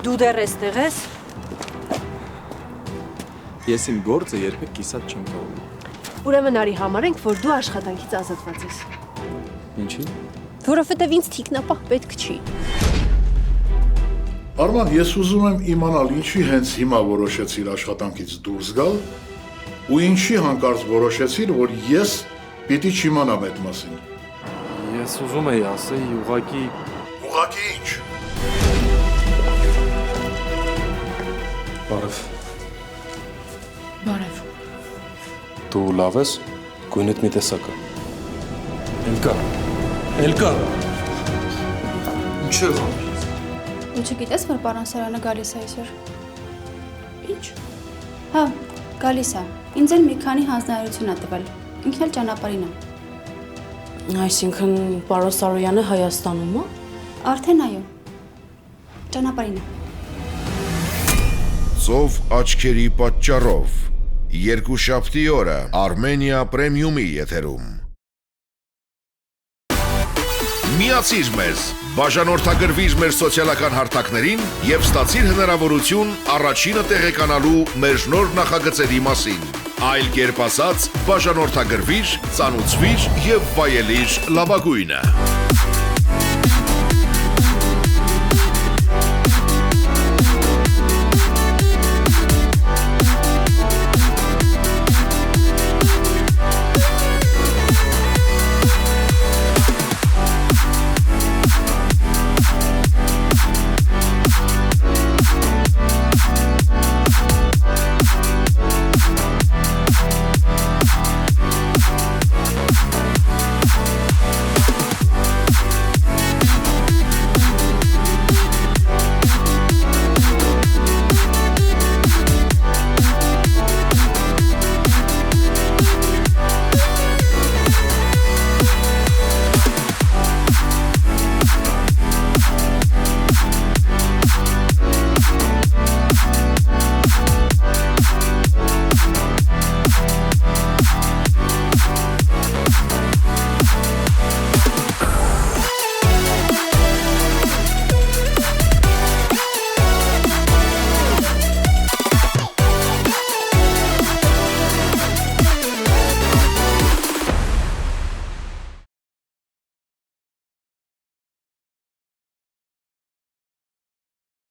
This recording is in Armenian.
Դու դեռ էստեղ ես։ Ես իմ գործը երբեք կիսատ չեմ թողնում։ Ուրեմն արի համարենք, որ դու աշխատանքից ազատված ես։ Ինչի՞։ Որովհետև ինձ թիկնապահ պետք չի։ Արման, ես ուզում եմ իմանալ ինչի հենց հիմա որոշեցիր աշխատանքից դուրս գալ ու ինչի հանկարծ որոշեցիր, որ ես պիտի չիմանամ այդ մասին։ Ես ուզում էի ասեի ուղղակի։ Ուղղակի ինչ։ Բարև։ Բարև։ Դու լավ ես։ Գույնդ մի տեսակ է։ Էլկա։ Ինչ է։ Ու չգիտես, որ պարոն Սարյանը գալիս է այսօր։ Ինչ։ Հա, գալիս է։ Ինձ էլ մի քանի հանձնարարություն է տվել։ Ինքն էլ ճանապարհին է։ Այսինքն պարոն Սարոյանը Հայաստանում է։ Արդեն այո։ Ճանապարհին է։ Ծով աչքերի պատճառով երկուշաբթի օրը Armenia Premium-ի եթերում Միացիր մեզ, բաժանորդագրվիր մեր սոցիալական հարթակներին և ստացիր հնարավորություն առաջինը տեղեկանալու մեր նոր նախագծերի մասին։ Այլ կերպ ասած, բաժանորդագրվիր, ծանուցվիր և վայելիր լավագույնը։